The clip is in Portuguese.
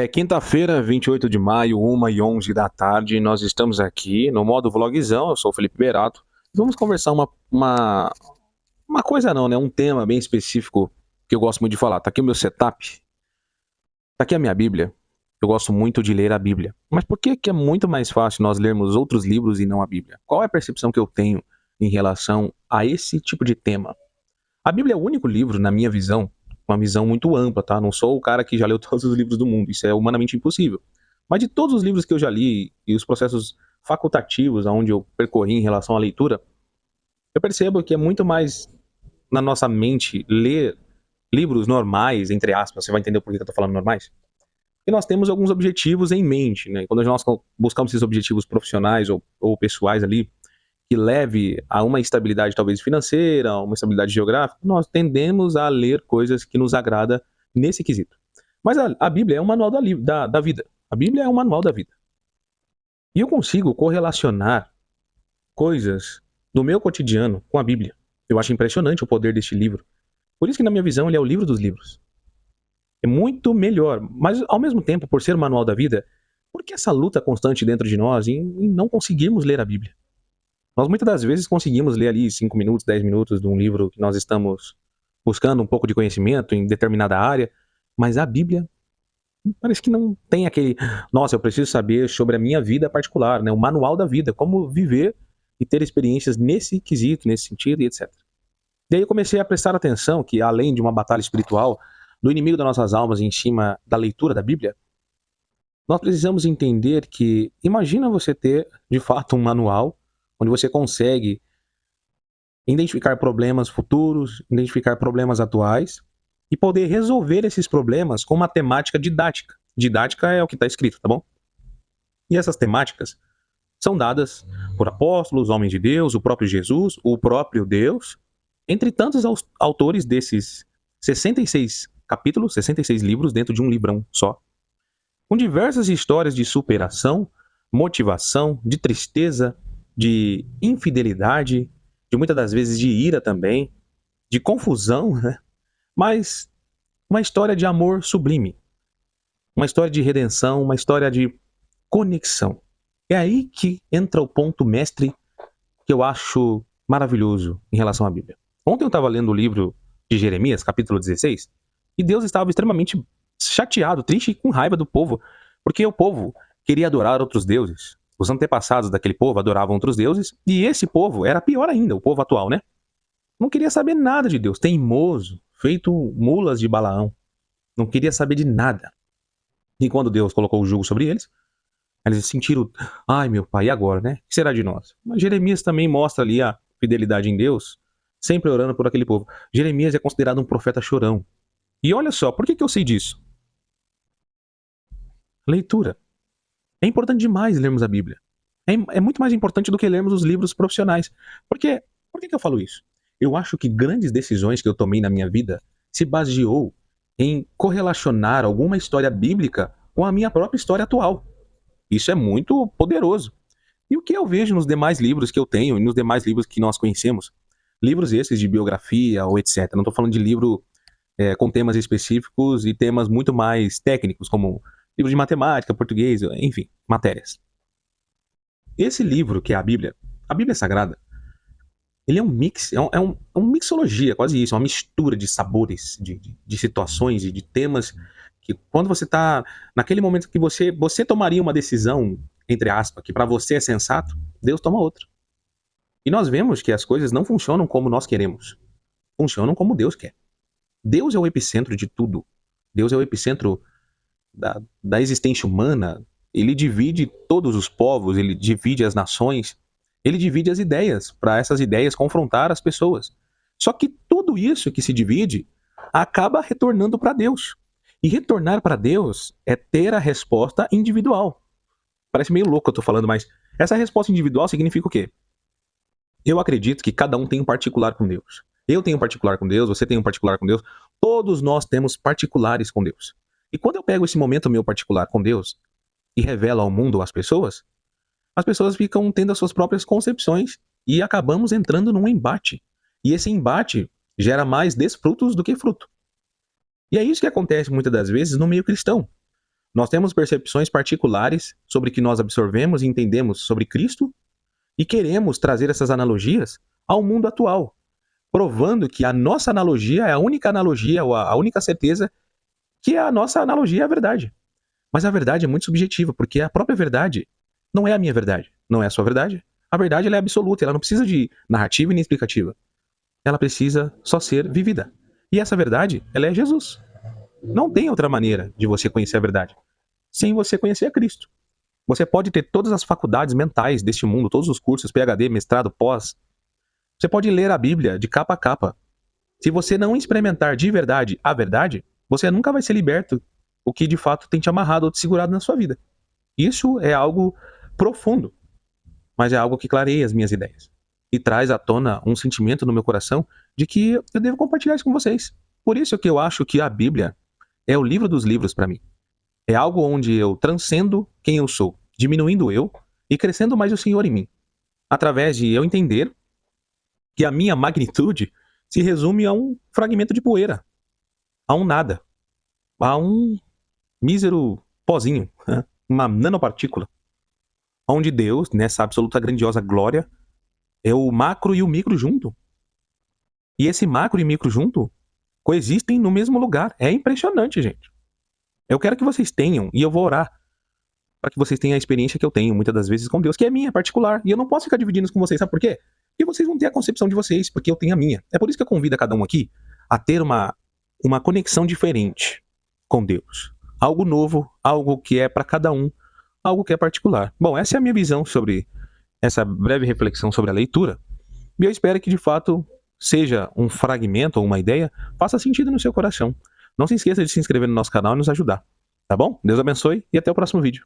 É quinta-feira, 28 de maio, 1h11 da tarde. Nós estamos aqui no modo vlogzão. Eu sou o Felipe Berato. Vamos conversar uma coisa não, né? Um tema bem específico que eu gosto muito de falar. Tá aqui o meu setup. Tá aqui a minha Bíblia. Eu gosto muito de ler a Bíblia. Mas por que que é muito mais fácil nós lermos outros livros e não a Bíblia? Qual é a percepção que eu tenho em relação a esse tipo de tema? A Bíblia é o único livro, na minha visão, uma visão muito ampla, tá? Não sou o cara que já leu todos os livros do mundo, isso é humanamente impossível. Mas de todos os livros que eu já li e os processos facultativos aonde eu percorri em relação à leitura, eu percebo que é muito mais na nossa mente ler livros normais, entre aspas, você vai entender por que eu tô falando normais? E nós temos alguns objetivos em mente, né? Quando nós buscamos esses objetivos profissionais ou pessoais ali, que leve a uma estabilidade talvez financeira, uma estabilidade geográfica, nós tendemos a ler coisas que nos agrada nesse quesito. Mas a Bíblia é um manual da vida. A Bíblia é um manual da vida. E eu consigo correlacionar coisas do meu cotidiano com a Bíblia. Eu acho impressionante o poder deste livro. Por isso que, na minha visão, ele é o livro dos livros. É muito melhor, mas ao mesmo tempo, por ser o manual da vida, por que essa luta constante dentro de nós em não conseguirmos ler a Bíblia? Nós muitas das vezes conseguimos ler ali 5 minutos, 10 minutos de um livro que nós estamos buscando um pouco de conhecimento em determinada área, mas a Bíblia parece que não tem aquele, nossa, eu preciso saber sobre a minha vida particular, né? O manual da vida, como viver e ter experiências nesse quesito, nesse sentido e etc. Daí eu comecei a prestar atenção que, além de uma batalha espiritual do inimigo das nossas almas em cima da leitura da Bíblia, nós precisamos entender que, imagina você ter, de fato, um manual onde você consegue identificar problemas futuros, identificar problemas atuais e poder resolver esses problemas com uma temática didática. Didática é o que está escrito, tá bom? E essas temáticas são dadas por apóstolos, homens de Deus, o próprio Jesus, o próprio Deus, entre tantos autores desses 66 capítulos, 66 livros dentro de um livrão só, com diversas histórias de superação, motivação, de tristeza, de infidelidade, de muitas das vezes de ira também, de confusão, né? Mas uma história de amor sublime, uma história de redenção, uma história de conexão. É aí que entra o ponto mestre que eu acho maravilhoso em relação à Bíblia. Ontem eu estava lendo o livro de Jeremias, capítulo 16, e Deus estava extremamente chateado, triste e com raiva do povo, porque o povo queria adorar outros deuses. Os antepassados daquele povo adoravam outros deuses, e esse povo era pior ainda, o povo atual, né? Não queria saber nada de Deus, teimoso, feito mulas de Balaão. Não queria saber de nada. E quando Deus colocou o jugo sobre eles, eles sentiram, ai meu pai, e agora, né? O que será de nós? Mas Jeremias também mostra ali a fidelidade em Deus, sempre orando por aquele povo. Jeremias é considerado um profeta chorão. E olha só, por que eu sei disso? Leitura. É importante demais lermos a Bíblia. É muito mais importante do que lermos os livros profissionais. Por que eu falo isso? Eu acho que grandes decisões que eu tomei na minha vida se baseou em correlacionar alguma história bíblica com a minha própria história atual. Isso é muito poderoso. E o que eu vejo nos demais livros que eu tenho e nos demais livros que nós conhecemos, livros esses de biografia ou etc. Não estou falando de livro com temas específicos e temas muito mais técnicos, como livros de matemática, português, enfim, matérias. Esse livro, que é a Bíblia Sagrada, ele é um mix, é uma mixologia, quase isso, uma mistura de sabores, de situações e de temas que quando você está naquele momento que você tomaria uma decisão, entre aspas, que para você é sensato, Deus toma outra. E nós vemos que as coisas não funcionam como nós queremos, funcionam como Deus quer. Deus é o epicentro de tudo. Deus é o epicentro da existência humana. Ele divide todos os povos, ele divide as nações, ele divide as ideias, para essas ideias confrontar as pessoas. Só que tudo isso que se divide acaba retornando para Deus. E retornar para Deus é ter a resposta individual. Parece meio louco eu tô falando, mas essa resposta individual significa o quê? Eu acredito que cada um tem um particular com Deus. Eu tenho um particular com Deus, você tem um particular com Deus, todos nós temos particulares com Deus. E quando eu pego esse momento meu particular com Deus e revelo ao mundo as pessoas ficam tendo as suas próprias concepções e acabamos entrando num embate. E esse embate gera mais desfrutos do que fruto. E é isso que acontece muitas das vezes no meio cristão. Nós temos percepções particulares sobre o que nós absorvemos e entendemos sobre Cristo e queremos trazer essas analogias ao mundo atual, provando que a nossa analogia é a única analogia, ou a única certeza, que a nossa analogia é a verdade. Mas a verdade é muito subjetiva, porque a própria verdade não é a minha verdade, não é a sua verdade. A verdade ela é absoluta, ela não precisa de narrativa e nem explicativa. Ela precisa só ser vivida. E essa verdade, ela é Jesus. Não tem outra maneira de você conhecer a verdade sem você conhecer a Cristo. Você pode ter todas as faculdades mentais deste mundo, todos os cursos, PhD, mestrado, pós. Você pode ler a Bíblia de capa a capa. Se você não experimentar de verdade a verdade, você nunca vai ser liberto o que de fato tem te amarrado ou te segurado na sua vida. Isso é algo profundo, mas é algo que clareia as minhas ideias e traz à tona um sentimento no meu coração de que eu devo compartilhar isso com vocês. Por isso que eu acho que a Bíblia é o livro dos livros para mim. É algo onde eu transcendo quem eu sou, diminuindo eu e crescendo mais o Senhor em mim, através de eu entender que a minha magnitude se resume a um fragmento de poeira, a um nada, a um mísero pozinho, uma nanopartícula, onde Deus, nessa absoluta grandiosa glória, é o macro e o micro junto. E esse macro e micro junto coexistem no mesmo lugar. É impressionante, gente. Eu quero que vocês tenham, e eu vou orar para que vocês tenham a experiência que eu tenho muitas das vezes com Deus, que é minha, particular, e eu não posso ficar dividindo isso com vocês, sabe por quê? Porque vocês vão ter a concepção de vocês, porque eu tenho a minha. É por isso que eu convido a cada um aqui a ter uma conexão diferente com Deus. Algo novo, algo que é para cada um, algo que é particular. Bom, essa é a minha visão sobre essa breve reflexão sobre a leitura, e eu espero que de fato seja um fragmento ou uma ideia, faça sentido no seu coração. Não se esqueça de se inscrever no nosso canal e nos ajudar. Tá bom? Deus abençoe e até o próximo vídeo.